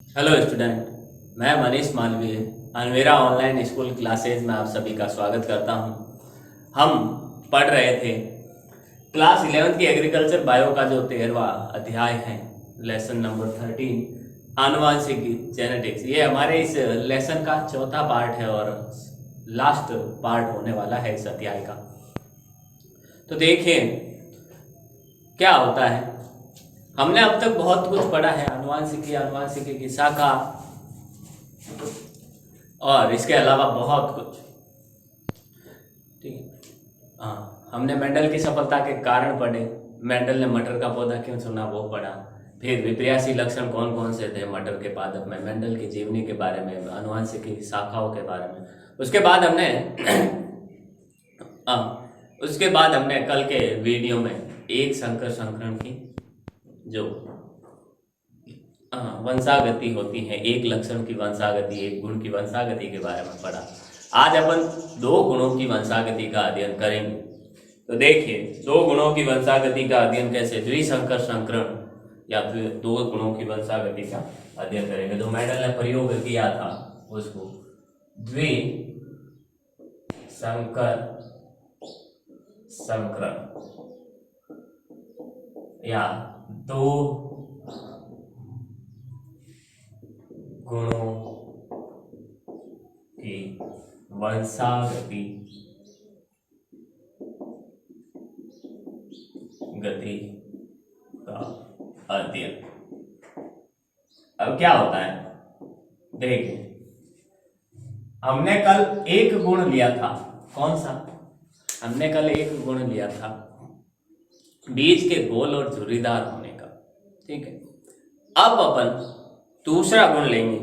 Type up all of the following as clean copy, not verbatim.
Hello student. मैं मनीष मालवीय अनवेरा online school classes में आप सभी का स्वागत करता हूं। हम पढ़ रहे थे क्लास 11th की एग्रीकल्चर बायो का जो 13वां अध्याय है, लेसन नंबर 13 आनुवांशिकी जेनेटिक्स। ये हमारे इस लेसन का चौथा पार्ट है और लास्ट पार्ट होने वाला है इस अध्याय का। तो देखिए क्या होता है। हमने अब तक बहुत कुछ पढ़ा है, अनुवांशिकी की शाखा और इसके अलावा बहुत कुछ। ठीक है। हाँ, हमने मेंडल की सफलता के कारण पढ़े। मेंडल ने मटर का पौधा क्यों चुना वो पढ़ा। फिर विपर्यासी लक्षण कौन कौन से थे मटर के पादप में, मेंडल की जीवनी के बारे में, अनुवांशिकी की शाखाओं के बारे में। उसके बाद हमने कल के वीडियो में एक संकर संकरण की जो वंशागति होती है, एक लक्षण की वंशागति, एक गुण की वंशागति के बारे में पढ़ा। आज अपन दो गुणों की वंशागति का अध्ययन करेंगे। तो देखिए, दो गुणों की वंशागति का अध्ययन कैसे, द्विसंकर संकरण या फिर दो गुणों की वंशागति का अध्ययन करेंगे। जो मेंडल ने प्रयोग किया था उसको द्विसंकर संकरण या दो गुणों की वंशागति का अध्ययन। अब क्या होता है, देखिए हमने कल एक गुण लिया था। कौन सा? हमने कल एक गुण लिया था बीज के गोल और झुर्रीदार होने का। ठीक है। अब अपन दूसरा गुण लेंगे,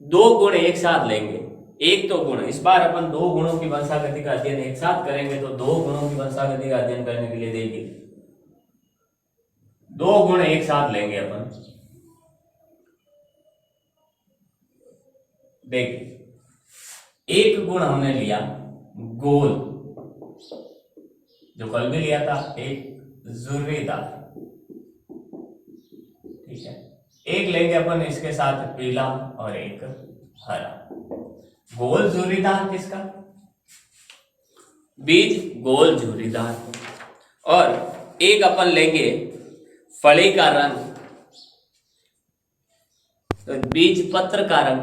दो गुण एक साथ लेंगे। एक तो गुण, इस बार अपन दो गुणों की वंशागति का अध्ययन एक साथ करेंगे। तो दो गुणों की वंशागति का अध्ययन करने के लिए देखिए दो गुण एक साथ लेंगे अपन। देखिए एक गुण हमने लिया गोल, जो कल भी लिया था, एक झुर्रीदार। ठीक है। एक लेंगे अपन इसके साथ पीला और एक हरा। गोल झुर्रीदार किसका? बीज गोल झुर्रीदार। और एक अपन लेंगे फली का रंग, तो बीज पत्र का रंग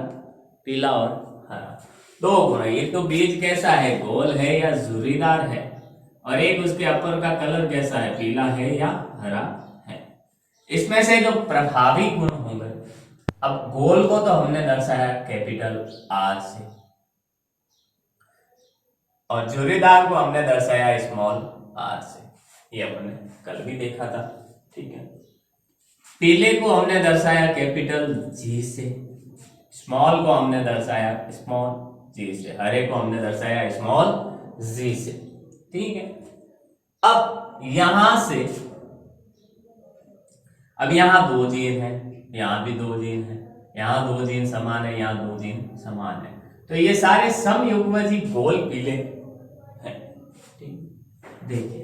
पीला और हरा। दो गुण, एक तो बीज कैसा है, गोल है या झुर्रीदार है, और एक उसके अपर का कलर कैसा है, पीला है या हरा है। इसमें से जो प्रभावी गुण होंगे, अब गोल को तो हमने दर्शाया कैपिटल आर से और झुर्रीदार को हमने दर्शाया स्मॉल आर से। ये हमने कल भी देखा था। ठीक है। पीले को हमने दर्शाया कैपिटल जी से, स्मॉल को हमने दर्शाया स्मॉल जी से, हरे को हमने दर्शाया स्मॉल जी से। ठीक है। अब यहां से, अब यहां दो जीन है, यहां भी दो जीन है, यहां दो जीन समान है, यहां दो जीन समान है। तो ये सारे समयुग्मजी गोल पीले हैं। ठीक। देखिए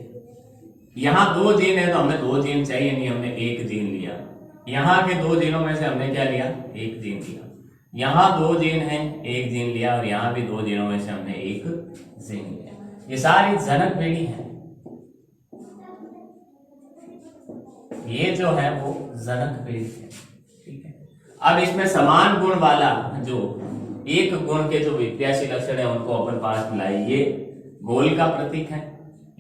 यहां दो जीन है तो हमें दो जीन चाहिए नहीं, हमने एक जीन लिया। यहां के दो जीनों में से हमने क्या लिया, एक जीन लिया। यहां दो जीन है, एक जीन लिया, और यहां भी दो जीनों में से हमने एक जीन लिया। ये सारी जनक पीढ़ी है। ये जो है वो जनक पीढ़ी है। ठीक है। अब इसमें समान गुण वाला जो एक गुण के जो विपर्यासी लक्षण है उनको अपन पास मिलाए। ये गोल का प्रतीक है,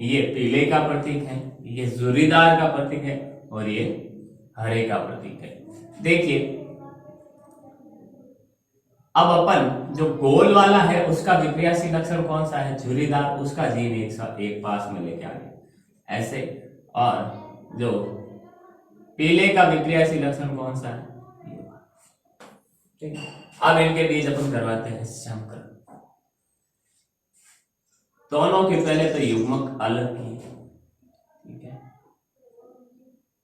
ये पीले का प्रतीक है, ये झुर्रीदार का प्रतीक है, और ये हरे का प्रतीक है। देखिए अब अपन जो गोल वाला है उसका विपर्यासी लक्षण कौन सा है, झुर्रीदार, उसका जीन एक साथ एक पास में लेके आ गए ऐसे। और जो पीले का विपर्यासी लक्षण कौन सा है, ठीक है। अब इनके बीच अपन करवाते हैं संकर। दोनों के पहले तो युग्मक अलग की, ठीक है।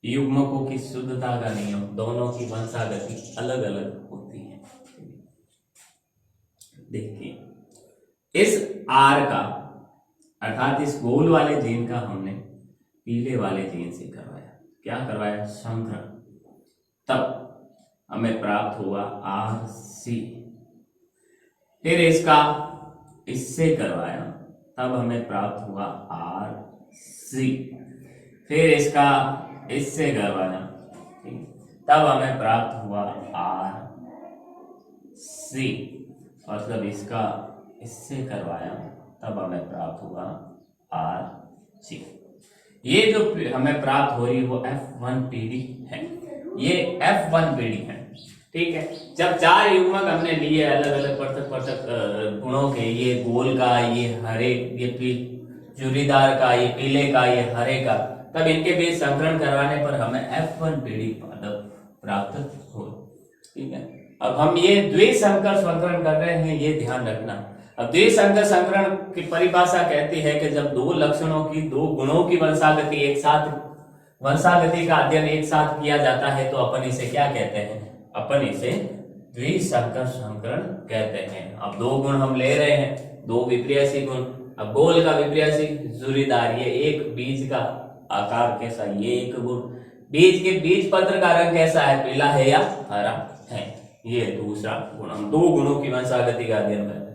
युग्मकों की शुद्धता का नियम, दोनों की वंशागति अलग अलग होती है। देखिए इस आर का अर्थात इस गोल वाले जीन का हमने पीले वाले जीन से करवाया, क्या करवाया, संकरण। तब हमें प्राप्त हुआ RC। फिर इसका इससे करवाया तब हमें प्राप्त हुआ RC। फिर इसका इससे करवाया तब हमें प्राप्त हुआ RC। मतलब इसका इससे करवाया तब हमें प्राप्त हुआ RC। ये जो हमें प्राप्त हो रही है वो F1PD है, ये F1PD है। ठीक है, जब चार युग्मक हमने लिए अलग अलग पृथक पृथक गुणों के, ये गोल का, ये हरे, ये चूड़ीदार का, ये पीले का, ये हरे का, तब इनके बीच संकरण करवाने पर हमें F1PD पादप प्राप्त हो। ठीक है, अब हम ये द्विसंकर संकरण कर रहे हैं, ये ध्यान रखना। अब द्विसंकर संकरण की परिभाषा कहती है कि जब दो लक्षणों की, दो गुणों की वंशागति एक साथ, वंशागति का अध्ययन एक साथ किया जाता है तो अपन इसे क्या कहते हैं? अपन इसे द्विसंकर संकरण कहते हैं। अब दो गुण हम ले रहे हैं, दो विप्रेयसी गुण। अब गोल का विप्रेयसी जुरीदार, ये एक बीज का आकार कैसा, ये एक गुण। बीज के बीज पत्र का रंग कैसा है, पीला है या हरा है, ये दूसरा गुण। हम दो गुणों की वंशागति का अध्ययन करते हैं।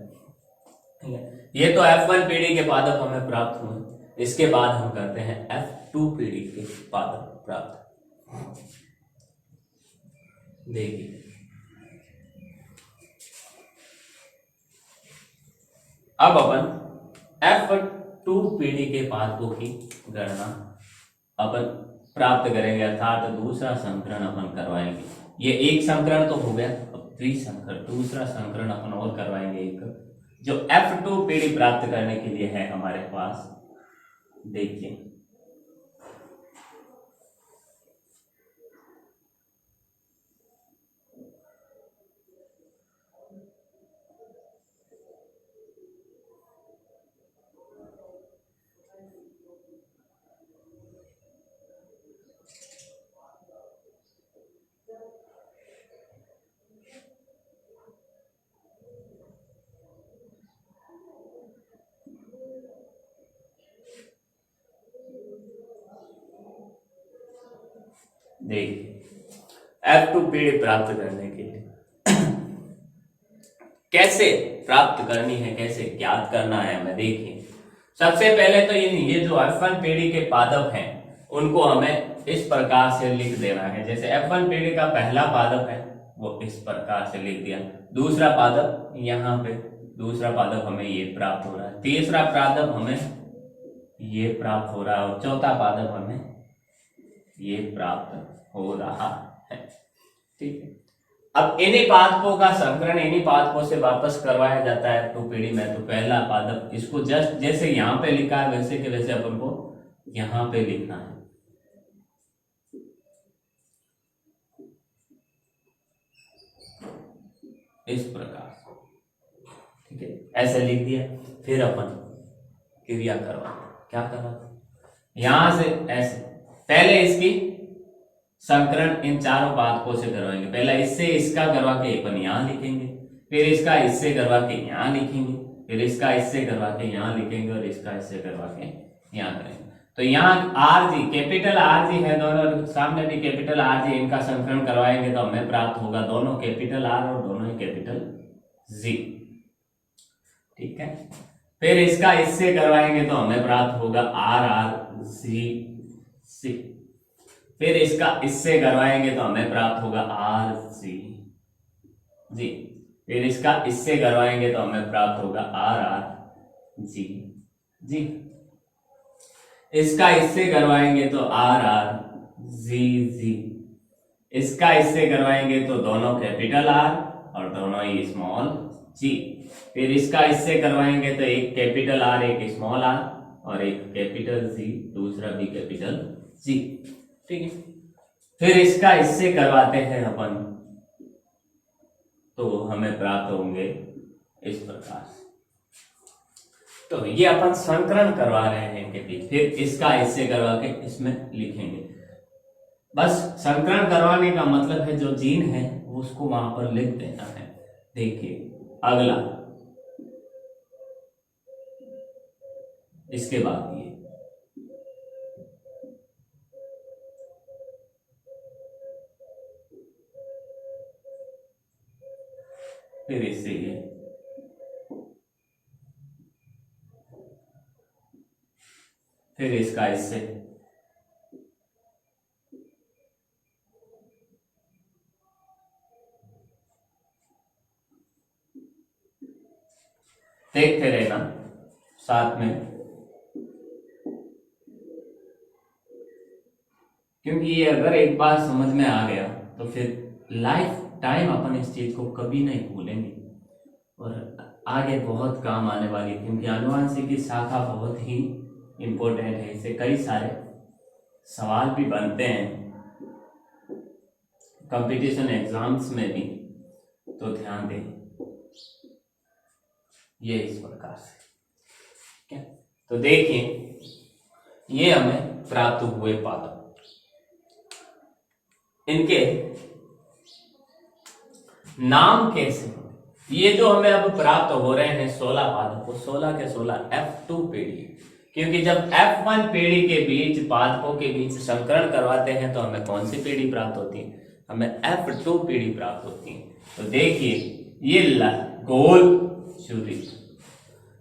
ठीक है, ये तो F1PD के पादप हमें प्राप्त हुए। इसके बाद हम करते हैं F2PD के पादप प्राप्त। देखिए, अब अपन F2PD के पादपों की गणना अपन प्राप्त करेंगे, अर्थात दूसरा संकरण अपन करवाएंगे। ये एक संकरण तो हो गया, अब द्विसंकर दूसरा संकरण अपन और करवाएंगे एक, जो F2PD प्राप्त करने के लिए है हमारे पास। देखिए, F2PD प्राप्त करने के लिए कैसे प्राप्त करनी है, कैसे ज्ञात करना है हमें। देखिए, सबसे पहले तो ये जो F1PD के पादप हैं उनको हमें इस प्रकार से लिख देना है। जैसे F1PD का पहला पादप है वो इस प्रकार से लिख दिया, दूसरा पादप यहाँ पे, दूसरा पादप हमें ये प्राप्त हो रहा है, तीसरा पादप हमें ये प्राप्त हो रहा है और चौथा पादप हमें ये प्राप्त हो रहा है। ठीक है, अब इन्हीं पादपों का संकरण इन्हीं पादपों से वापस करवाया जाता है F2PD में। तो पहला पादप इसको जस्ट जैसे यहाँ पे लिखा है वैसे के वैसे अपन को यहाँ पे लिखना है। इस प्रकार, ठीक है, ऐसे लिख दिया। फिर अपन क्रिया करवा, क्या करवा, यहां से ऐसे पहले इसकी संकरण इन चारों पादपों से करवाएंगे। पहला इससे इसका करवा के अपन यहाँ लिखेंगे, फिर इसका इससे करवा के यहाँ लिखेंगे, फिर इसका इससे करवा के यहाँ लिखेंगे और इसका इससे करवा के यहाँ करेंगे। तो यहाँ RG, कैपिटल RG है, दोनों सामने भी कैपिटल RG, इनका संकरण करवाएंगे तो हमें प्राप्त होगा दोनों कैपिटल R और दोनों ही कैपिटल G। ठीक है, फिर इसका इससे करवाएंगे तो हमें प्राप्त होगा RRGC। फिर इसका इससे करवाएंगे तो हमें प्राप्त होगा RGG। फिर इसका इससे करवाएंगे तो हमें प्राप्त होगा RRGG। इसका इससे करवाएंगे तो RRGG। इसका इससे करवाएंगे तो दोनों कैपिटल R और दोनों ही स्मॉल g। फिर इसका इससे करवाएंगे तो एक कैपिटल R एक स्मॉल r और एक कैपिटल G दूसरा भी कैपिटल G। ठीक है, फिर इसका इससे करवाते हैं अपन तो हमें प्राप्त होंगे इस प्रकार से। तो ये अपन संकरण करवा रहे हैं इनके बीच, फिर इसका इससे करवा के इसमें लिखेंगे। बस संकरण करवाने का मतलब है जो जीन है उसको वहां पर लिख देना है। देखिए, अगला इसके बाद ये फिर इससे ये, फिर इसका इससे, देखते रहना साथ में, क्योंकि ये अगर एक बार समझ में आ गया तो फिर लाइफ टाइम अपन इस चीज को कभी नहीं भूलेंगे और आगे बहुत काम आने वाली, क्योंकि आनुवंशिक की शाखा बहुत ही इम्पोर्टेंट है। इससे कई सारे सवाल भी बनते हैं कंपटीशन एग्जाम्स में भी, तो ध्यान दें ये इस प्रकार से। ठीक है, तो देखिए ये हमें प्राप्त हुए पादप, इनके नाम कैसे हो, ये जो हमें अब प्राप्त हो रहे हैं 16 पादप, वो 16 के 16 F2 पीढ़ी, क्योंकि जब F1 पीढ़ी के बीच पादपों के बीच संकरण करवाते हैं तो हमें कौन सी पीढ़ी प्राप्त होती है, हमें F2 पीढ़ी प्राप्त होती है। तो देखिए ये गोल चूरी,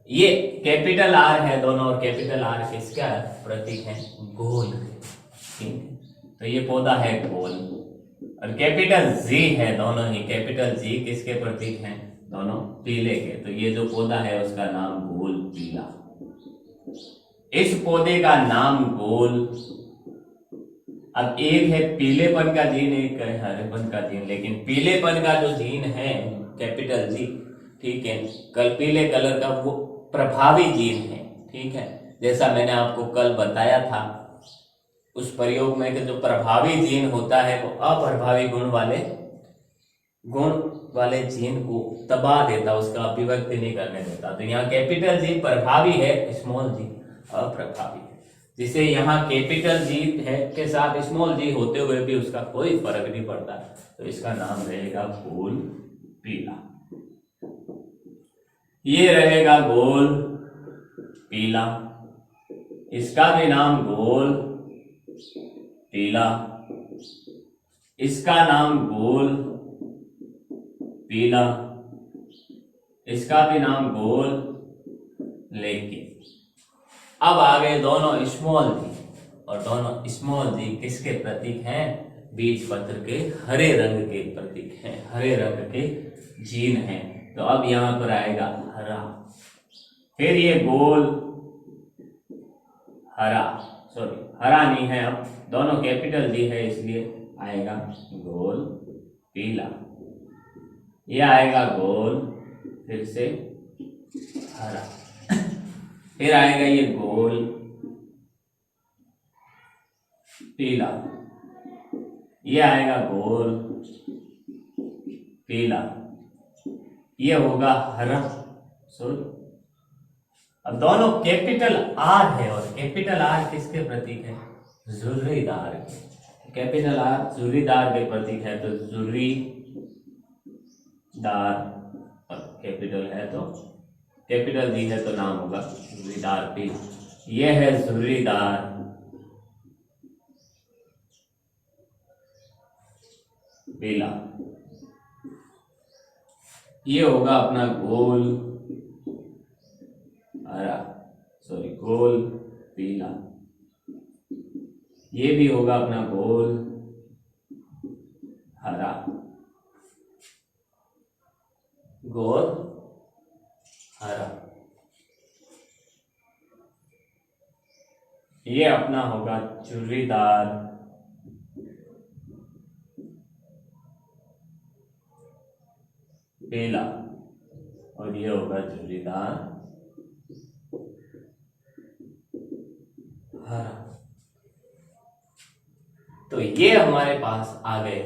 ये कैपिटल R है दोनों, और कैपिटल R किसका प्रतीक है, गोल। ठीक है, तो ये पौधा है गोल, और कैपिटल G है दोनों ही, कैपिटल G किसके प्रतीक हैं, दोनों पीले के। तो ये जो पौधा है उसका नाम गोल पीला, इस पौधे का नाम गोल। अब एक है पीलेपन का जीन, एक है हरेपन का जीन, लेकिन पीलेपन का जो जीन है कैपिटल G, ठीक है, कल पीले कलर का वो प्रभावी जीन है। ठीक है, जैसा मैंने आपको कल बताया था उस प्रयोग में कि जो प्रभावी जीन होता है वो अप्रभावी गुण वाले जीन को दबा देता, उसका अभिव्यक्ति नहीं करने देता। तो यहाँ कैपिटल G प्रभावी है, स्मॉल g अप्रभावी है, जिसे यहाँ कैपिटल G है के साथ स्मॉल g होते हुए भी उसका कोई फर्क नहीं पड़ता, तो इसका नाम रहेगा गोल पीला। ये रहेगा गोल पीला, इसका भी नाम गोल पीला, इसका नाम गोल पीला, इसका भी नाम गोल। लेकिन अब आ गए दोनों स्मॉल जी, और दोनों स्मॉल जी किसके प्रतीक हैं, बीज पत्र के हरे रंग के प्रतीक हैं, हरे रंग के जीन हैं। तो अब यहां पर आएगा हरा, फिर ये गोल हरा, सॉरी हरा नहीं है, अब दोनों कैपिटल जी है इसलिए आएगा गोल पीला, ये आएगा गोल फिर से हरा, फिर आएगा ये गोल पीला, ये आएगा गोल पीला, ये होगा हरा, सॉरी। अब दोनों कैपिटल R है, और कैपिटल R किसके प्रतीक है, जुर्रीदार के। कैपिटल R जुर्रीदार के प्रतीक है, तो जुर्रीदार, और कैपिटल है तो कैपिटल जी है तो नाम होगा जुर्रीदार पीला। ये है जुर्रीदार पीला, ये होगा अपना गोल हरा, सॉरी गोल पीला, ये भी होगा अपना गोल हरा, गोल हरा, ये अपना होगा चुर्रीदार पीला, और ये होगा चुर्रीदार हरा। तो ये हमारे पास आ गए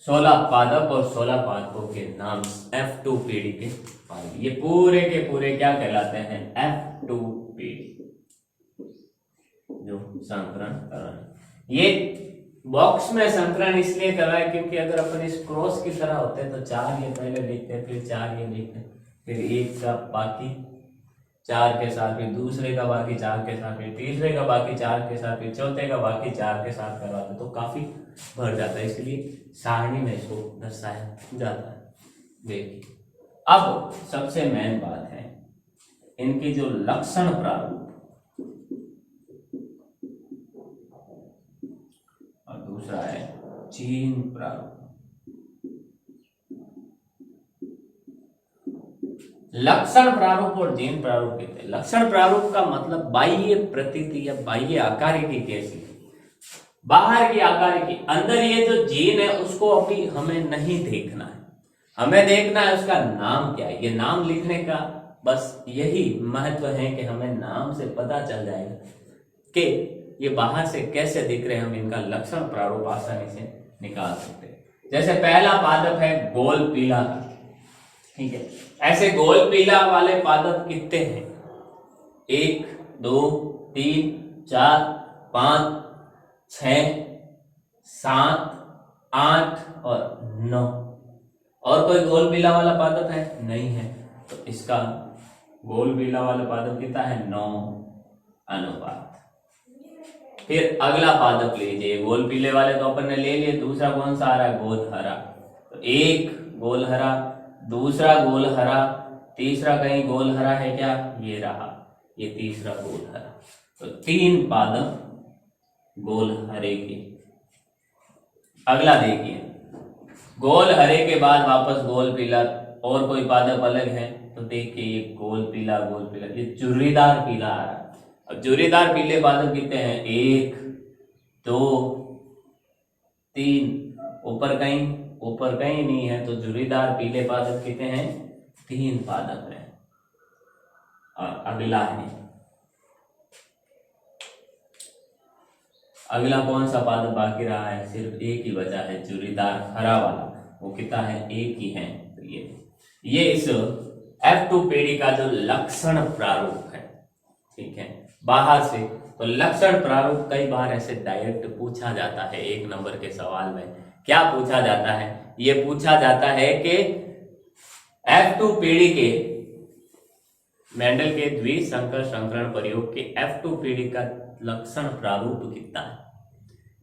16 पादप और 16 पादपों के नाम F2 पीढ़ी के पादप। ये पूरे के पूरे क्या कहलाते हैं, F2 पीढ़ी, जो संकरण कर रहे हैं। ये बॉक्स में संकरण इसलिए कर रहा है क्योंकि अगर अपन इस क्रॉस की तरह होते हैं तो 4 ये पहले लिखते हैं, फिर 4 ये लिखते हैं, फिर एक का बाकी 4 के साथ, फिर दूसरे का बाकी 4 के साथ, फिर तीसरे का बाकी 4 के साथ, फिर चौथे का बाकी 4 के साथ करवाते तो काफी भर जाता है, इसलिए सारणी में इसको दर्शाया जाता है। देखिए अब सबसे मेन बात है इनकी जो लक्षण प्रारूप और दूसरा है जीन प्रारूप। लक्षण प्रारूप और जीन प्रारूप कहते हैं। लक्षण प्रारूप का मतलब बाह्य प्रतीति या बाह्य आकारिकी कैसी, बाहर की आकारिकी, अंदर ये जो जीन है उसको अभी हमें नहीं देखना है, हमें देखना है उसका नाम क्या है। ये नाम लिखने का बस यही महत्व है कि हमें नाम से पता चल जाएगा कि ये बाहर से कैसे दिख रहे हैं, हम इनका लक्षण प्रारूप आसानी से निकाल सकते हैं। जैसे पहला पादप है गोल पीला, ठीक है, ऐसे गोल पीला वाले पादप कितने हैं, 1 2 3 4 5 6 7 8 और 9। और कोई गोल पीला वाला पादप है? नहीं है। तो इसका गोल पीला वाला पादप कितना है, 9 अनुपात। फिर अगला पादप लीजिए, गोल पीले वाले तो अपन ने ले लिए, दूसरा कौन सा आ रहा है, गोल हरा। तो एक गोल हरा, दूसरा गोल हरा, तीसरा कहीं गोल हरा है क्या, ये रहा, ये तीसरा गोल हरा। तो 3 पादप गोल हरे के। अगला देखिए, गोल हरे के बाद वापस गोल पीला, और कोई पादप अलग है तो देखिए ये गोल पीला, ये चुर्रीदार पीला आ रहा है। अब चुर्रीदार पीले पादप कितने हैं, 1 2 3, ऊपर कहीं नहीं है, तो चुर्रीदार पीले पादप कितने हैं, 3 पादप है। और अगला कौन सा पादप बाकी रहा है, सिर्फ एक ही बचा है, चुर्रीदार हरा वाला, वो कितना है, 1 ही है। तो ये इस F2 पीढ़ी का जो लक्षण प्रारूप है, ठीक है, बाहर से। तो लक्षण प्रारूप कई बार ऐसे डायरेक्ट पूछा जाता है 1 नंबर के सवाल में। क्या पूछा जाता है, ये पूछा जाता है कि F2 पीढ़ी के मेंडल के द्विसंकर संकरण प्रयोग के F2 पीढ़ी का लक्षण प्रारूप कितना है,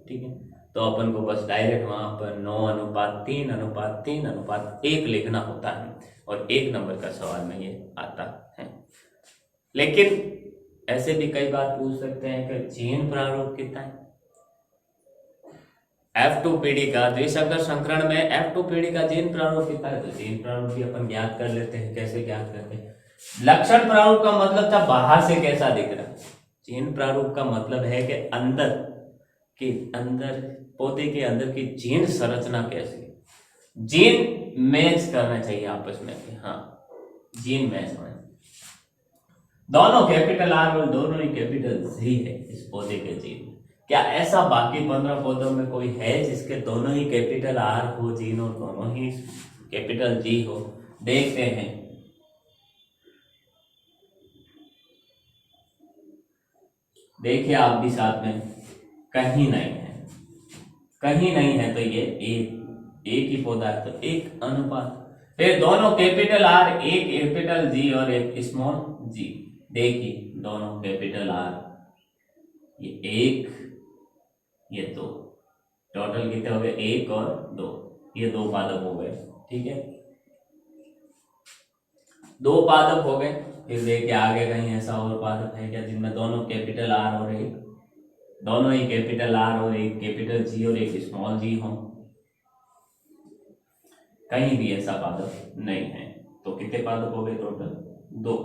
ठीक है। तो अपन को बस डायरेक्ट वहां पर 9:3:3:3:1 लिखना होता है, और 1 नंबर का सवाल में ये आता है। लेकिन ऐसे भी कई बार पूछ सकते हैं कि जीन प्रारूप कितना है, F2 पीढ़ी का द्विसंकर संकरण में F2 पीढ़ी का जीन प्रारूप कितना है। तो जीन प्रारूप भी अपन ज्ञात कर लेते हैं। कैसे ज्ञात करते हैं, लक्षण प्रारूप का मतलब था बाहर से कैसा दिख रहा है, जीन प्रारूप का मतलब है कि अंदर पौधे के अंदर की जीन संरचना कैसी, जीन मैच करना चाहिए आपस में, हाँ जीन मैच होना, दोनों कैपिटल आर और दोनों ही कैपिटल जी है इस पौधे के जीन। क्या ऐसा बाकी 15 पौधों में कोई है जिसके दोनों ही कैपिटल आर हो जीन और दोनों ही कैपिटल जी हो? देखते हैं। देखिए आप भी साथ में, कहीं नहीं है, तो ये एक ही पौधा है, तो 1 अनुपात। फिर दोनों कैपिटल आर, एक कैपिटल जी और एक स्मॉल जी। देखिए दोनों कैपिटल आर, ये 1 ये 2, टोटल कितने हो गए, 1 और 2, ये 2 पादप हो गए, ठीक है, 2 पादप हो गए। फिर देखिए आगे कहीं ऐसा और पादप है क्या जिनमें दोनों कैपिटल आर और दोनों ही कैपिटल आर और एक कैपिटल जी और एक स्मॉल जी हो? कहीं भी ऐसा पादप नहीं है। तो कितने पादप हो गए टोटल, 2।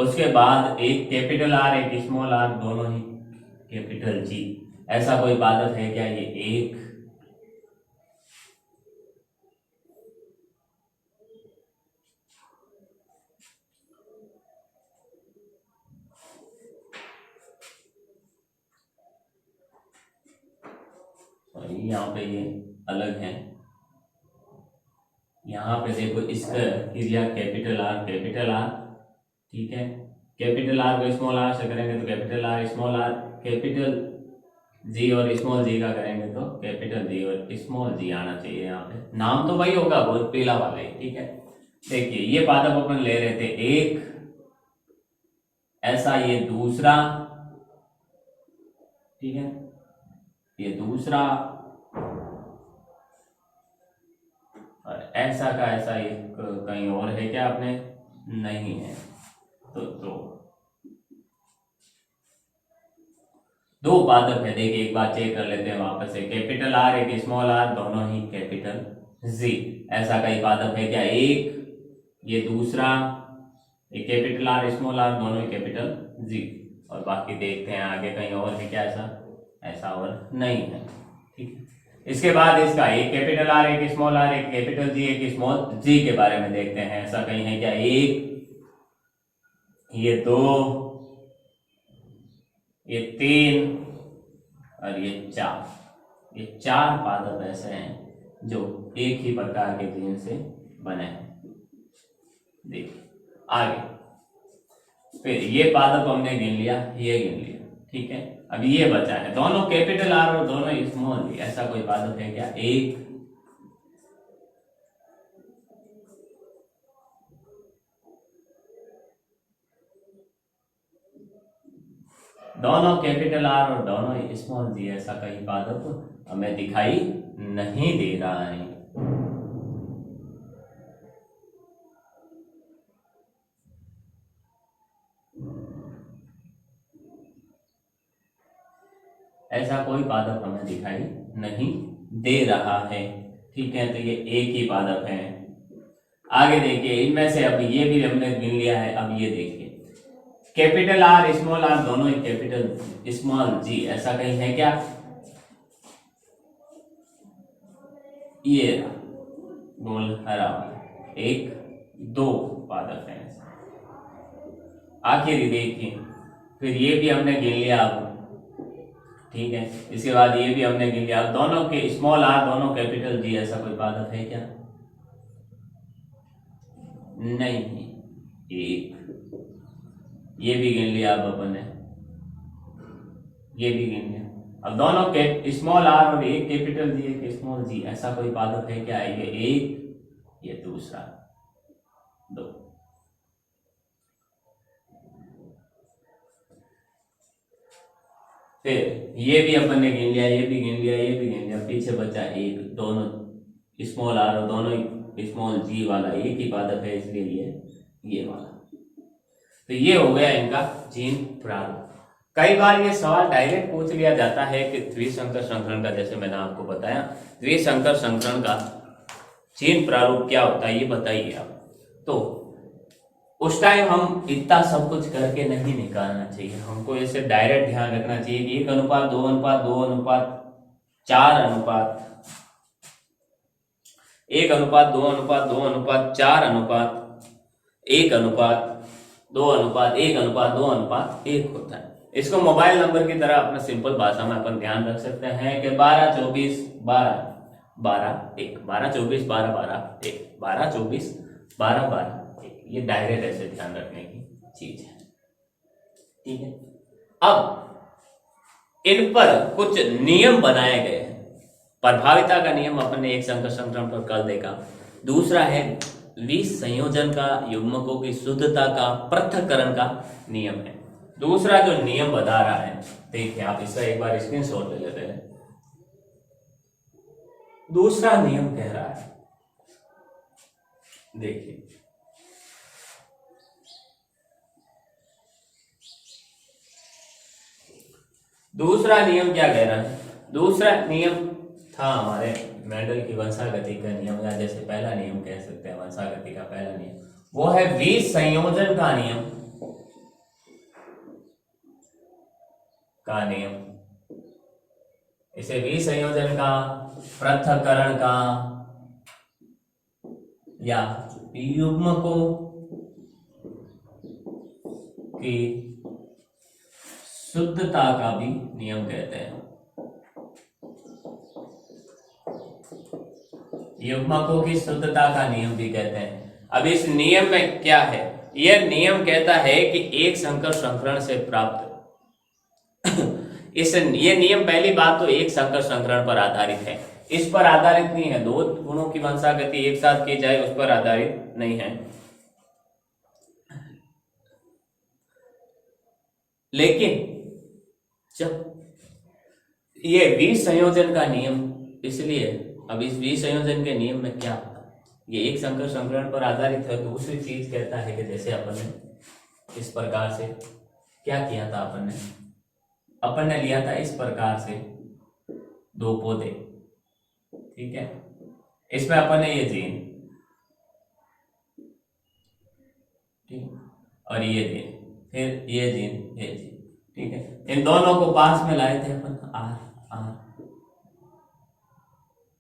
उसके बाद एक कैपिटल आर एक स्मॉल आर, दोनों ही कैपिटल जी। ऐसा कोई पादप है क्या, ये 1 और यहाँ पे ये अलग है। यहाँ पे देखो इसका क्रिया कैपिटल आर, ठीक है, कैपिटल आर को स्मॉल आर से करेंगे तो capital R, small are capital G और स्मॉल जी का करेंगे तो कैपिटल जी और स्मॉल जी आना चाहिए। यहाँ पे नाम तो वही होगा, बहुत पीला वाला ही, ठीक है। देखिए ये पादप अपन ले रहे थे 1 ऐसा ये दूसरा, ठीक है, ये दूसरा, और ऐसा का ऐसा एक कहीं और है क्या आपने? नहीं है। तो दो पादप है। देखिए एक बार चेक कर लेते हैं वापस से। कैपिटल आर एक स्मॉल आर, दोनों ही कैपिटल जी। ऐसा कई पादप है क्या? एक, ये दूसरा, एक कैपिटल आर स्मॉल आर, दोनों ही कैपिटल जी। और बाकी देखते हैं आगे कहीं और है क्या ऐसा? ऐसा और नहीं है, ठीक है। इसके बाद इसका एक कैपिटल आर एक स्मॉल आर, एक कैपिटल जी एक स्मॉल जी के बारे में देखते हैं। ऐसा कहीं है क्या? एक, ये दो, ये तीन, और ये चार। ये चार पादप ऐसे हैं जो एक ही प्रकार के जीन से बने हैं। देखिए आगे, फिर ये पादप हमने गिन लिया, ये गिन लिया, ठीक है। अब ये बचा है दोनों कैपिटल आर और दोनों स्मॉल जी। ऐसा कोई पादप है क्या? एक, दोनों कैपिटल आर और दोनों स्मॉल जी। ऐसा कहीं पादप हमें दिखाई नहीं दे रहा है। ऐसा कोई पादप हमें दिखाई नहीं दे रहा है, ठीक है। तो ये एक ही पादप है। आगे देखिए, इनमें से अब ये भी हमने गिन लिया है। अब ये देखिए, कैपिटल आर स्मॉल आर दोनों ही कैपिटल स्मॉल जी। ऐसा कहीं है क्या? ये गोल हरा वाला, एक, दो पादप है। आखिर देखिए, फिर ये भी हमने गिन लिया अब, ठीक है। इसके बाद ये भी हमने गिन लिया। अब दोनों के स्मॉल आर दोनों कैपिटल जी। ऐसा कोई पादप है क्या? नहीं। एक, ये भी गिन लिया अब अपन ने, ये भी गिन लिया। अब दोनों के स्मॉल आर और एक कैपिटल जी एक स्मॉल जी। ऐसा कोई पादप है क्या? ये एक, ये दूसरा, दो। फिर ये भी अपन ने गिन लिया, ये भी गिन लिया, ये भी गिन लिया। पीछे बचा एक, दोनों स्मॉल आर और दोनों स्मॉल जी वाला एक ही पादप है, इसलिए ये वाला। तो ये हो गया इनका जीन प्रारूप। कई बार ये सवाल डायरेक्ट पूछ लिया जाता है कि द्विसंकर संकरण का, जैसे मैंने आपको बताया, द्विसंकर संकरण का जीन प्रारूप क्या होता है ये बताइए आप। तो उस टाइम हम इतना सब कुछ करके नहीं निकालना चाहिए, हमको ऐसे डायरेक्ट ध्यान रखना चाहिए कि 1:2 2:4 अनुपात 1:2 1:4 होता है। इसको मोबाइल नंबर की तरह अपना सिंपल भाषा में अपन ध्यान रख सकते हैं कि 12 24 12 12 1, 12 24 12 12 1, 12 24 12 12 1। ये डायरेक्ट ऐसे ध्यान रखने की चीज है, ठीक है। अब इन पर कुछ नियम बनाए गए हैं। प्रभाविता का नियम अपन ने एक संकर संकरण पर कल देखा। दूसरा है विसंयोजन का, युग्मकों की शुद्धता का, पृथक्करण का नियम है। दूसरा जो नियम बता रहा है, देखिए आप इसका एक बार स्क्रीनशॉट ले लेते हैं। दूसरा नियम कह रहा है, देखिए, दूसरा नियम क्या कह रहा है? दूसरा नियम था हमारे मेंडल की वंशागति का नियम, या जैसे पहला नियम कह सकते हैं वंशागति का पहला नियम, वो है विसंयोजन का नियम। इसे विसंयोजन का, पृथक्करण का, या युग्मकों की शुद्धता का भी नियम कहते हैं। युग्मकों की शुद्धता का नियम भी कहते हैं। अब इस नियम में क्या है? यह नियम कहता है कि एक संकर संकरण से प्राप्त ये नियम, पहली बात तो एक संकर संकरण पर आधारित है, इस पर आधारित नहीं है। दो गुणों की वंशागति एक साथ की जाए उस पर आधारित नहीं है। लेकिन जब ये विसंयोजन का नियम, इसलिए अब इस विसंयोजन के नियम में क्या होता है, ये एक संकर संकरण पर आधारित है। दूसरी चीज कहता है कि जैसे अपन ने इस प्रकार से क्या किया था, अपन ने लिया था इस प्रकार से दो पौधे, ठीक है, इसमें अपन ने ये जीन, ठीक, और ये जीन, फिर ये जीन, ये जीन, ठीक है, इन दोनों को पास में लाए थे अपन, आर आर,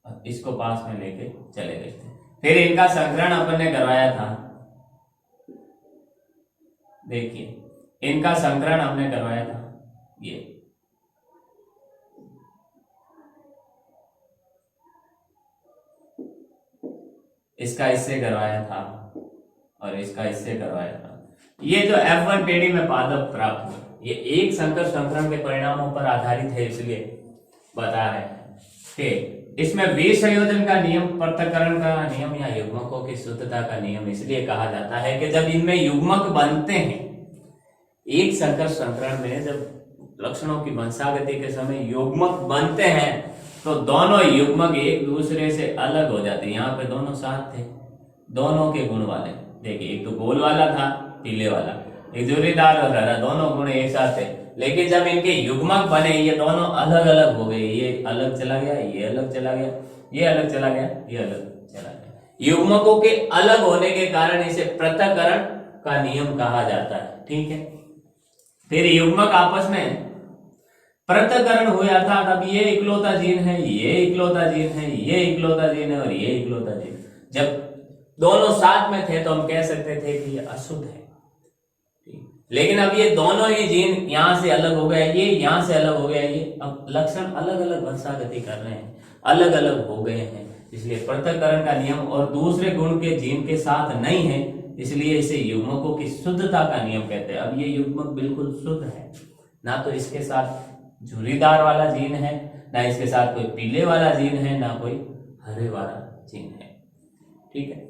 और इसको पास में लेके चले गए थे। फिर इनका संकरण अपन ने करवाया था, देखिए इनका संकरण हमने करवाया था, ये इसका इससे करवाया था और इसका इससे करवाया था। ये जो F1 पेड़ी में पादप प्राप्त हुआ, ये एक संकर संकरण के परिणामों पर आधारित है, इसलिए बता रहे हैं कि इसमें विसंयोजन का नियम, पृथक्करण का नियम या युग्मकों की शुद्धता का नियम इसलिए कहा जाता है कि जब इनमें युग्मक बनते हैं, एक संकर संकरण में जब लक्षणों की वंशागति के समय युग्मक बनते हैं तो दोनों युग्मक एक दूसरे से अलग हो जाते हैं। यहाँ पे दोनों साथ थे, दोनों के गुण वाले, देखिए एक तो गोल वाला था, पीले वाला, एक जोरीदार और हरा, दोनों गुण एक साथ थे। लेकिन जब इनके युग्मक बने, ये दोनों अलग अलग हो गए, ये अलग चला गया, ये अलग चला गया, ये अलग चला गया, ये अलग चला गया। युग्मकों के अलग होने के कारण इसे पृथक्करण का नियम कहा जाता है, ठीक है। फिर युग्मक आपस में पृथक्करण हो जाता, अब ये इकलौता जीन है, ये इकलौता जीन है, ये इकलौता जीन है और ये इकलौता जीन। जब दोनों साथ में थे तो हम कह सकते थे कि ये अशुद्ध है, लेकिन अब ये दोनों ही जीन यहां से अलग हो गए, ये यहां से अलग हो गया, ये अब लक्षण अलग अलग वंशागति कर रहे हैं, अलग अलग हो गए हैं, इसलिए पृथक्करण का नियम और दूसरे गुण के जीन के साथ नहीं है, इसलिए इसे युग्मकों की शुद्धता का नियम कहते हैं। अब ये युग्मक बिल्कुल शुद्ध है, ना तो इसके साथ झुर्रीदार वाला जीन है, ना इसके साथ कोई पीले वाला जीन है, ना कोई हरे वाला जीन है, ठीक है।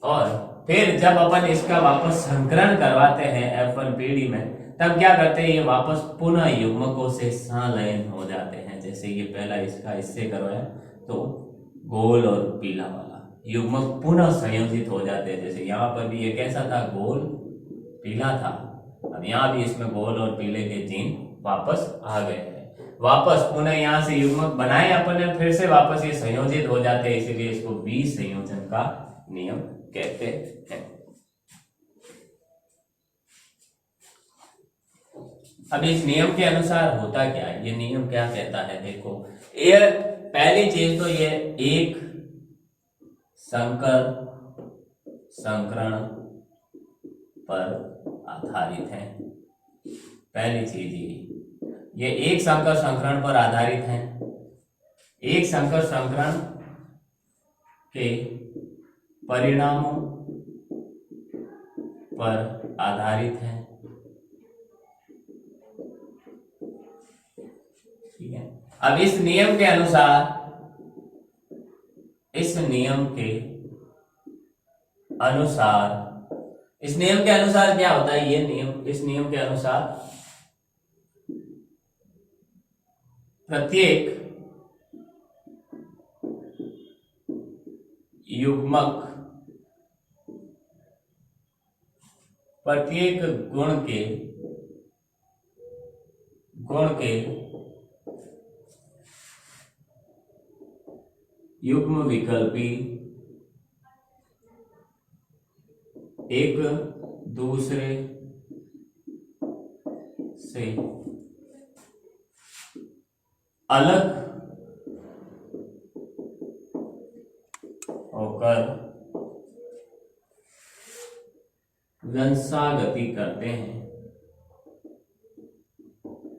और फिर जब अपन इसका वापस संकरण करवाते हैं F1 पीढ़ी में, तब क्या करते हैं, ये वापस पुनः युग्मकों से संलयन हो जाते हैं। जैसे ये पहला इसका इससे करवाया तो गोल और पीला वाला युग्मक पुनः संयोजित हो जाते हैं। जैसे यहाँ पर भी ये कैसा था, गोल पीला था, अब यहाँ भी इसमें गोल और पीले के जीन वापस आ गए हैं, वापस पुनः यहाँ से युग्मक बनाए अपन ने, फिर से वापस ये संयोजित हो जाते हैं, इसीलिए इसको विसंयोजन का नियम कहते हैं। अब इस नियम के अनुसार होता क्या है, ये नियम क्या कहता है, देखो ये पहली चीज तो ये एक संकर संकरण पर आधारित है। पहली चीज ये एक संकर संकरण पर आधारित है, एक संकर संकरण के परिणामों पर आधारित है, ठीक है। अब इस नियम के अनुसार, इस नियम के अनुसार क्या होता है, ये नियम, इस नियम के अनुसार प्रत्येक युग्मक प्रत्येक गुण के युग्म विकल्पी एक दूसरे से अलग होकर वंशागति करते हैं।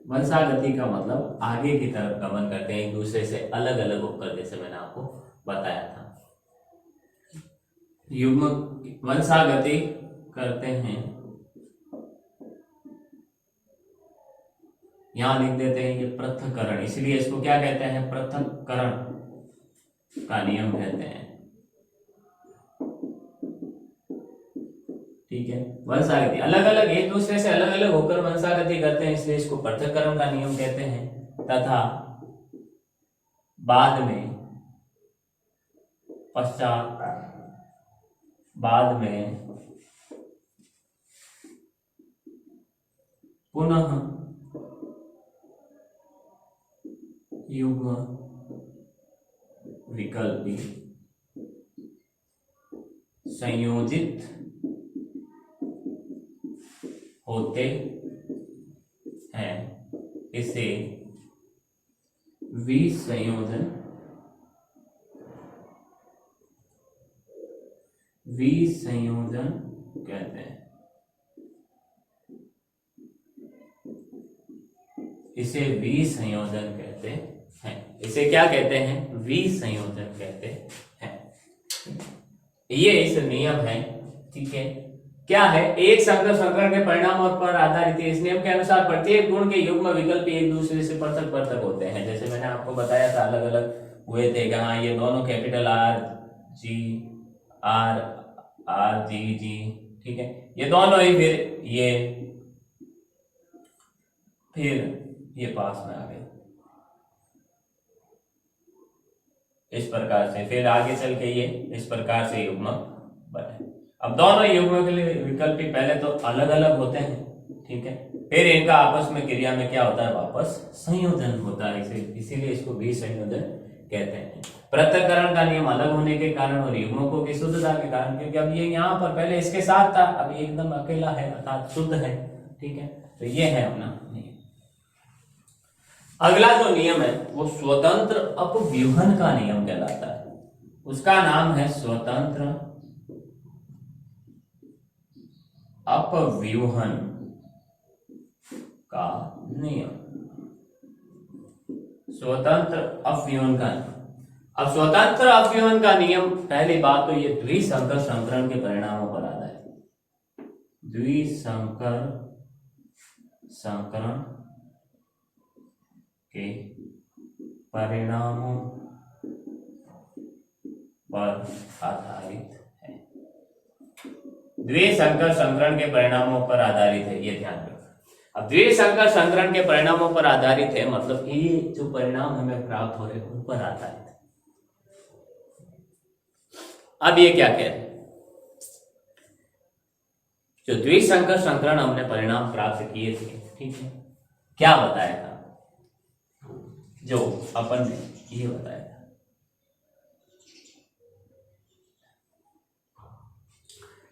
वंशागति का मतलब आगे की तरफ गमन करते हैं, एक दूसरे से अलग अलग होकर, जैसे मैंने आपको बताया था। युग्म वंशागति करते हैं, यहां लिख देते हैं ये पृथक्करण, इसलिए इसको क्या कहते हैं, पृथक्करण का नियम कहते हैं, ठीक है। वंशागति अलग अलग, एक दूसरे से अलग अलग होकर वंशागति करते हैं, इसलिए इसको पृथक्करण का नियम कहते हैं। तथा बाद में पुनः युग्म विकल्पी संयोजित होते हैं, इसे विसंयोजन कहते हैं। इसे विसंयोजन कहते हैं। इसे क्या कहते हैं? विसंयोजन कहते हैं। ये इस नियम है, ठीक है। क्या है? एक संकर संकरण के परिणामों पर आधारित है। इस नियम के अनुसार प्रत्येक गुण के युग्म विकल्प एक दूसरे से पृथक होते हैं। जैसे मैंने आपको बताया था, अलग अलग हुए थे। हाँ, ये दोनों कैपिटल आर जी जी, ठीक है, ये दोनों ही फिर ये पास में आ गए इस प्रकार से। फिर आगे चल के ये इस प्रकार से युग्म बने। अब दोनों युग्मों के लिए विकल्प पहले तो अलग अलग होते हैं, ठीक है, फिर इनका आपस में क्रिया में क्या होता है? वापस संयोजन होता है। इसीलिए इसको विसंयोजन कहते हैं। पृथक्करण का नियम अलग होने के कारण और युग्मकों की शुद्धता के कारण, क्योंकि अब ये यहाँ पर पहले इसके साथ था, अब ये एकदम अकेला है, अर्थात शुद्ध है, ठीक है। तो ये है अपना नियम। अगला जो नियम है वो स्वतंत्र अपव्यूहन का नियम कहलाता है। उसका नाम है स्वतंत्र अपव्यूहन का नियम। स्वतंत्र अपव्यूहन का नियम। अब स्वतंत्र अपव्यूहन का नियम, पहली बात तो ये द्विसंकर संकरण के परिणामों पर आधारित। द्विसंकर संकरण के परिणामों पर आधारित है। द्विसंकर संकरण के परिणामों पर आधारित है, ये ध्यान रखो। अब द्विसंकर संकरण के परिणामों पर आधारित है, मतलब ये जो परिणाम हमें प्राप्त हो रहे हैं उन पर आधारित है। अब ये क्या कह रहे हैं? जो द्विसंकर संकरण हमने परिणाम प्राप्त किए थे, ठीक है, क्या बताया था? जो अपन ने ये बताया था,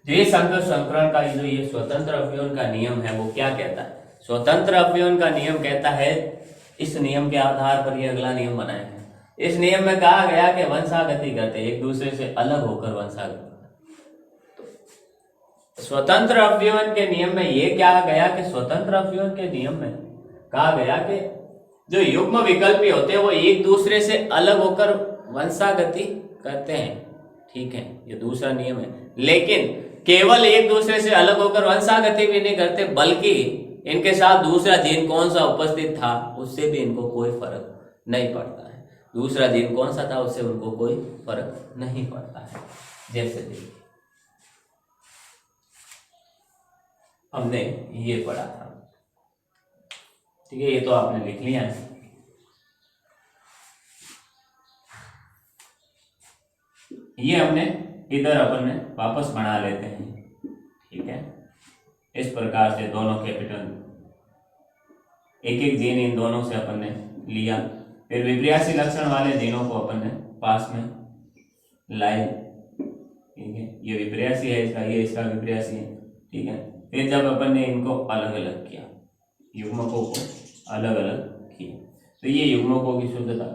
द्विसंकर संकरण का जो ये स्वतंत्र अपव्यूहन का नियम है वो क्या कहता है? स्वतंत्र अपव्यूहन का नियम कहता है, इस नियम के आधार पर ये अगला नियम बनाया है। इस नियम में कहा गया कि वंशागति करते एक दूसरे से अलग होकर वंशागति। तो स्वतंत्र अपव्यूहन के नियम में ये क्या गया कि स्वतंत्र अपव्यूहन के नियम में कहा गया कि जो युग्म विकल्पी होते हैं वो एक दूसरे से अलग होकर वंशागति करते हैं, ठीक है, ये दूसरा नियम है। लेकिन केवल एक दूसरे से अलग होकर वंशागति भी नहीं करते, बल्कि इनके साथ दूसरा जीन कौन सा उपस्थित था उससे भी इनको कोई फर्क नहीं पड़ता है। दूसरा जीन कौन सा था उससे उनको कोई फर्क नहीं पड़ता है। जैसे देखिए हमने ये पढ़ा था, ठीक है, ये तो आपने लिख लिया है। ये हमने इधर अपन ने वापस बना लेते हैं, ठीक है। इस प्रकार से दोनों कैपिटल एक एक जीन इन दोनों से अपन ने लिया, फिर विपर्यासी लक्षण वाले जीनों को अपन ने पास में लाए, ठीक है। ये विपर्यासी है इसका, ये इसका विपर्यासी है, ठीक है। फिर जब अपन ने इनको अलग अलग किया, युग्मकों को अलग अलग किया, तो ये युग्मकों की शुद्धता।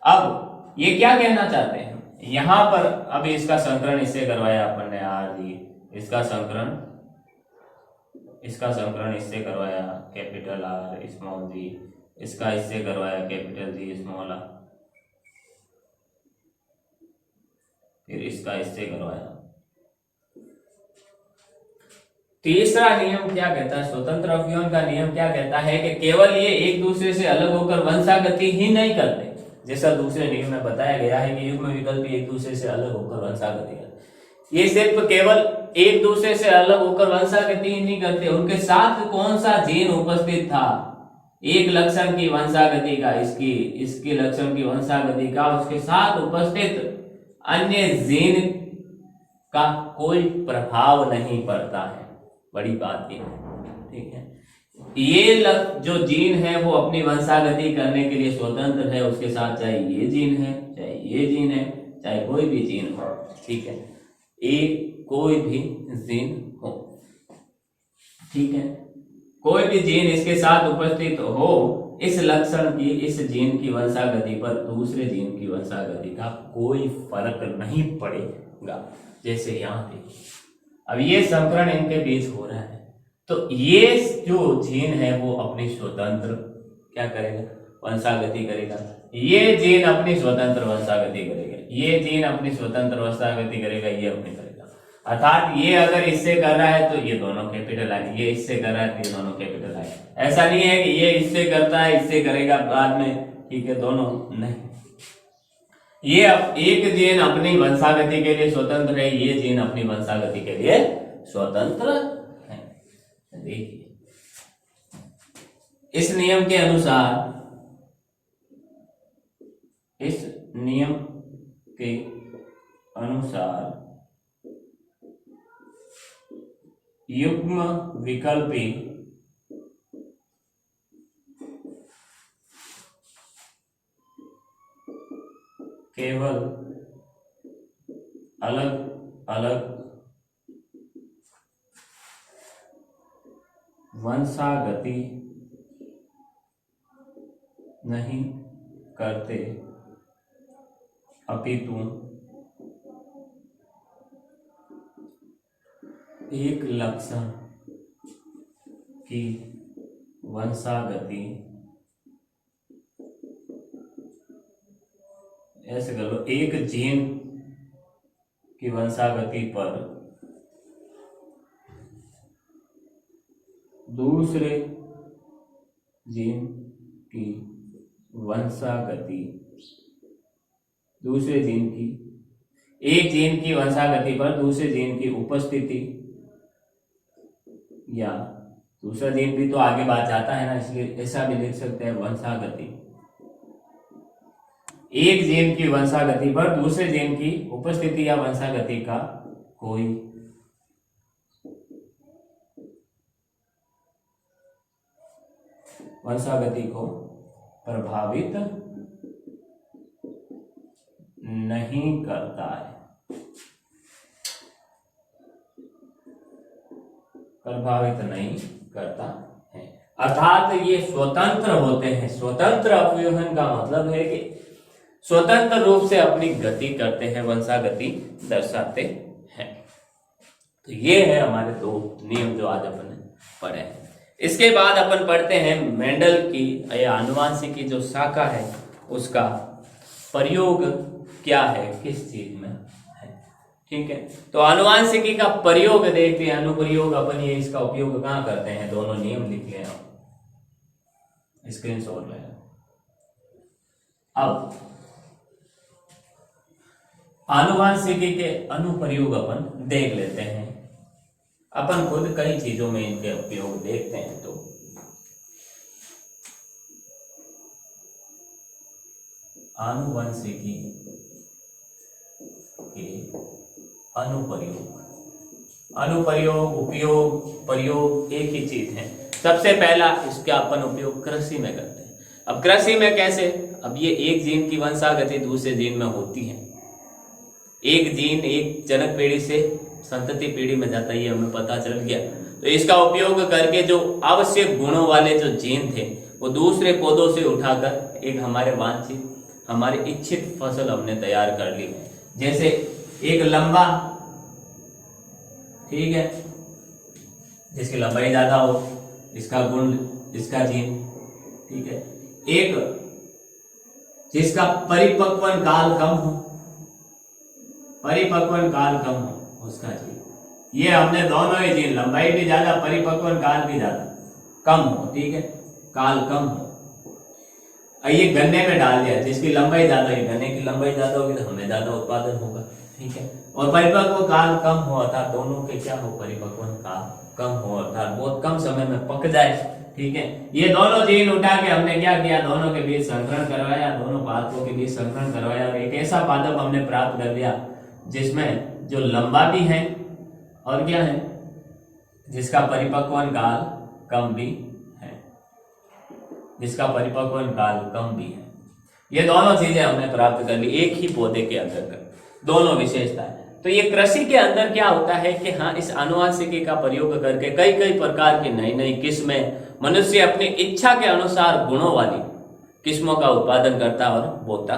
अब ये क्या कहना चाहते हैं यहां पर? अब इसका संकरण इससे करवाया अपन ने आर जी, इसका संकरण इससे करवाया कैपिटल आर स्मॉल जी, इसका इससे करवाया कैपिटल जी स्मॉल आर, फिर इसका इससे करवाया। तीसरा नियम क्या कहता है? स्वतंत्र अपव्यूहन का नियम क्या कहता है कि केवल ये एक दूसरे से अलग होकर वंशागति ही नहीं करते, जैसा दूसरे नियम में बताया गया है कि युग्म विकल्प एक दूसरे से अलग होकर वंशागति करते। ये सिर्फ केवल एक दूसरे से अलग होकर वंशागति ही नहीं करते, उनके साथ कौन सा जीन उपस्थित था, एक लक्षण की वंशागति का, इसके लक्षण की वंशागति का उसके साथ उपस्थित अन्य जीन का कोई प्रभाव नहीं पड़ता है। बड़ी बात ये है, ठीक है। ये जो जीन है वो अपनी वंशागति करने के लिए स्वतंत्र है, उसके साथ चाहे ये जीन है, चाहे ये जीन है, चाहे कोई भी जीन हो, ठीक है, एक कोई भी जीन हो, ठीक है, कोई भी जीन इसके साथ उपस्थित हो, इस लक्षण की, इस जीन की वंशागति पर दूसरे जीन की वंशागति का कोई फर्क नहीं पड़ेगा। जैसे यहाँ देखिए, अब ये संकरण इनके बीच हो रहा है, तो ये जो जीन है वो अपनी स्वतंत्र क्या करेगा, वंशागति करेगा, ये जीन अपनी स्वतंत्र वंशागति करेगा, ये जीन अपनी स्वतंत्र वंशागति करेगा, ये अपनी करेगा। अर्थात ये अगर इससे कर रहा है तो ये दोनों कैपिटल आए, ये इससे कर रहा है तो ये दोनों कैपिटल आए। ऐसा नहीं है कि ये इससे करता है इससे करेगा बाद में, ठीक है, दोनों नहीं। ये एक जीन अपनी वंशागति के लिए स्वतंत्र है, ये जीन अपनी वंशागति के लिए स्वतंत्र है। देखिए, इस नियम के अनुसार, इस नियम के अनुसार युग्म विकल्पी केवल अलग अलग वंशागति नहीं करते, अपितु एक लक्षण की वंशागति, ऐसे कर लो, एक जीन की वंशागति पर दूसरे जीन की वंशागति, दूसरे जीन की, एक जीन की वंशागति पर दूसरे जीन की उपस्थिति, या दूसरा जीन भी तो आगे बात जाता है ना, इसलिए ऐसा भी लिख सकते हैं, वंशागति, एक जीन की वंशागति पर दूसरे जीन की उपस्थिति या वंशागति का कोई वंशागति को प्रभावित नहीं करता है, प्रभावित नहीं करता है। अर्थात ये स्वतंत्र होते हैं। स्वतंत्र अपव्यूहन का मतलब है कि स्वतंत्र रूप से अपनी गति करते हैं, वंशागति दर्शाते हैं। तो ये है हमारे दो नियम जो आज अपन ने पढ़े हैं। इसके बाद अपन पढ़ते हैं मेंडल की या आनुवांशिकी जो शाखा है उसका प्रयोग क्या है, किस चीज में है, ठीक है। तो आनुवांशिकी का प्रयोग देखते हैं, अनुप्रयोग अपन ये इसका उपयोग कहाँ करते हैं, दोनों नियम लिख लें, स्क्रीनशॉट लें। अब आनुवांशिकी के अनुप्रयोग अपन देख लेते हैं। अपन खुद कई चीजों में इनके उपयोग देखते हैं। तो आनुवंशिकी के अनुप्रयोग, अनुप्रयोग, उपयोग, प्रयोग एक ही चीज है। सबसे पहला इसका अपन उपयोग कृषि में करते हैं। अब कृषि में कैसे, अब ये एक जीन की वंशागति दूसरे जीन में होती है, एक जीन एक जनक पीढ़ी से संतति पीढ़ी में जाता है, ये हमें पता चल गया। तो इसका उपयोग करके जो आवश्यक गुणों वाले जो जीन थे वो दूसरे पौधों से उठाकर एक हमारे वांछित, हमारे इच्छित फसल हमने तैयार कर ली। जैसे एक लंबा, ठीक है, जिसकी लंबाई ज्यादा हो, इसका गुण, इसका जीन, ठीक है। एक जिसका परिपक्वन काल कम हो, परिपक्वन काल कम हो, उसका जीन। ये हमने दोनों ही जीन, लंबाई भी ज्यादा, परिपक्वन काल भी ज्यादा, कम हो, ठीक है, काल कम हो। ये गन्ने में डाल दिया, जिसकी लंबाई ज्यादा है, गन्ने की लंबाई ज्यादा होगी तो हमें ज्यादा उत्पादन होगा, ठीक ठीक है। और परिपक्व काल कम हो अर्थात दोनों के क्या हो, परिपक्व काल कम हो अर्थात बहुत कम समय में पक जाए। ठीक है, ये दोनों जीन उठा के हमने क्या किया, दोनों के बीच संकरण करवाया, दोनों पादपों के बीच संकरण करवाया और एक ऐसा पादप हमने प्राप्त कर लिया जिसमें जो लंबा भी है और क्या है, जिसका परिपक्वन काल कम भी है, जिसका परिपक्वन काल कम भी है। ये दोनों चीजें हमने प्राप्त कर ली एक ही पौधे के अंतर्गत, दोनों विशेषताएं। तो ये कृषि के अंदर क्या होता है कि हाँ, इस आनुवंशिकी का प्रयोग करके कई कई प्रकार की नई नई किस्में मनुष्य अपनी इच्छा के अनुसार गुणों वाली किस्मों का उत्पादन करता और बोता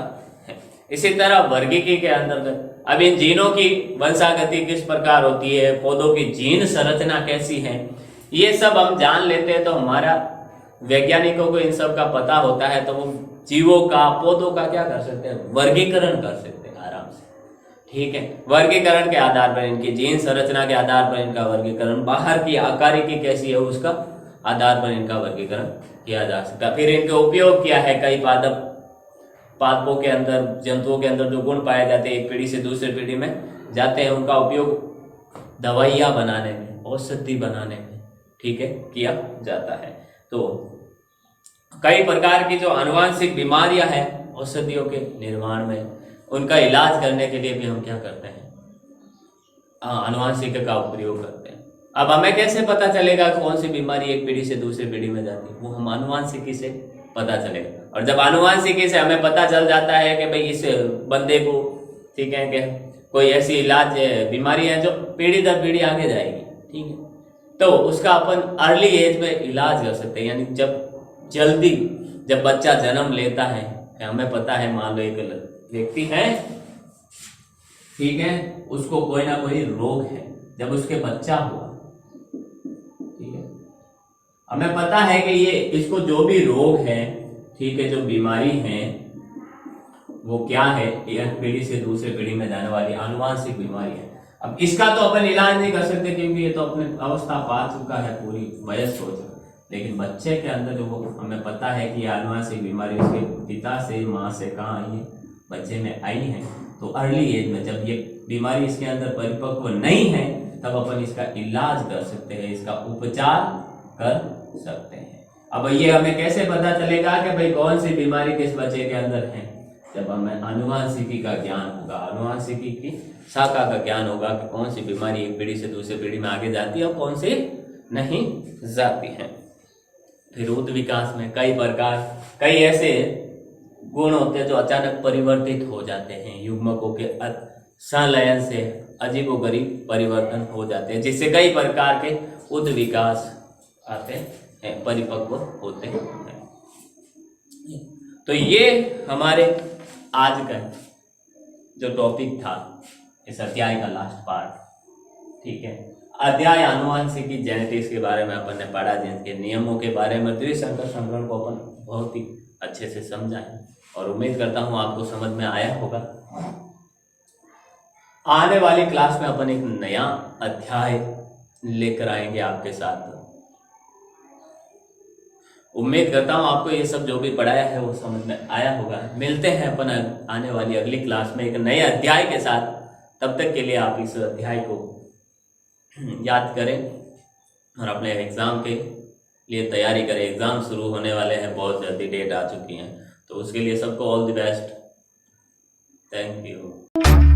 है। इसी तरह वर्गीकी के अंतर्गत अब इन जीनों की वंशागति किस प्रकार होती है, पौधों की जीन संरचना कैसी है, ये सब हम जान लेते हैं तो हमारा वैज्ञानिकों को इन सब का पता होता है, तो वो जीवों का पौधों का क्या कर सकते हैं, वर्गीकरण कर सकते हैं आराम से। ठीक है, वर्गीकरण के आधार पर, इनकी जीन संरचना के आधार पर इनका वर्गीकरण, बाहर की आकारिकी कैसी है उसका आधार पर इनका वर्गीकरण किया जा सकता है। फिर इनके उपयोग क्या है, कई पादपों के अंदर, जंतुओं के अंदर जो गुण पाए जाते हैं एक पीढ़ी से दूसरी पीढ़ी में जाते हैं, उनका उपयोग दवाइयाँ बनाने में, औषधि बनाने में, ठीक है, किया जाता है। तो कई प्रकार की जो आनुवंशिक बीमारियां हैं औषधियों के निर्माण में, उनका इलाज करने के लिए भी हम क्या करते हैं, आनुवंशिक का उपयोग करते हैं। अब हमें कैसे पता चलेगा कौन सी बीमारी एक पीढ़ी से दूसरी पीढ़ी में जाती है, वो हम आनुवंशिकी से पता चलेगा। और जब आनुवंशिकी से हमें पता चल जाता है कि भाई इस बंदे को, ठीक है, कि कोई ऐसी इलाज बीमारी है जो पीढ़ी दर पीढ़ी आगे जाएगी, ठीक है, तो उसका अपन अर्ली एज में इलाज कर सकते हैं। यानी जब जल्दी जब बच्चा जन्म लेता है, हमें पता है मान लो एक व्यक्ति है, ठीक है, उसको कोई ना कोई रोग है, जब उसके बच्चा हुआ, ठीक है, हमें पता है कि ये इसको जो भी रोग है, ठीक है, जो बीमारी है वो क्या है, एक पीढ़ी से दूसरे पीढ़ी में जाने वाली आनुवंशिक बीमारी है। अब इसका तो अपन इलाज नहीं कर सकते क्योंकि ये तो अपने अवस्था पा चुका है, पूरी वयस्क हो चुका, लेकिन बच्चे के अंदर जो हमें पता है कि आनुवंशिक बीमारी उसके पिता से, माँ से कहाँ आई है, बच्चे में आई है। तो अर्ली एज में जब ये बीमारी इसके अंदर परिपक्व नहीं है तब अपन इसका इलाज कर सकते हैं, इसका उपचार कर सकते हैं। अब ये हमें कैसे पता चलेगा कि भाई कौन सी बीमारी किस बच्चे के अंदर है, जब हमें आनुवंशिकी का ज्ञान होगा, आनुवंशिकी की शाखा का ज्ञान होगा कि कौन सी बीमारी एक पीढ़ी से दूसरी पीढ़ी में आगे जाती है और कौन सी नहीं जाती है। फिर उत विकास में कई प्रकार, कई ऐसे गुण होते हैं जो अचानक परिवर्तित हो जाते हैं, युग्मकों के संलयन से अजीबोगरीब परिवर्तन हो जाते हैं, जिससे कई प्रकार के उत विकास आते हैं, परिपक्व होते हैं। तो ये हमारे आज का जो टॉपिक था, इस अध्याय का लास्ट पार्ट, ठीक है, अध्याय आनुवंशिकी जेनेटिक्स के बारे में अपन ने पढ़ा, जिनके नियमों के बारे में, द्विसंकर संकरण को अपन बहुत ही अच्छे से समझा है और उम्मीद करता हूँ आपको समझ में आया होगा। आने वाली क्लास में अपन एक नया अध्याय लेकर आएंगे आपके साथ। उम्मीद करता हूँ आपको ये सब जो भी पढ़ाया है वो समझ में आया होगा। मिलते हैं अपन आने वाली अगली क्लास में एक नए अध्याय के साथ। तब तक के लिए आप इस अध्याय को याद करें और अपने एग्जाम के लिए तैयारी करें। एग्जाम शुरू होने वाले हैं, बहुत जल्दी डेट आ चुकी है, तो उसके लिए सबको all the best. Thank you.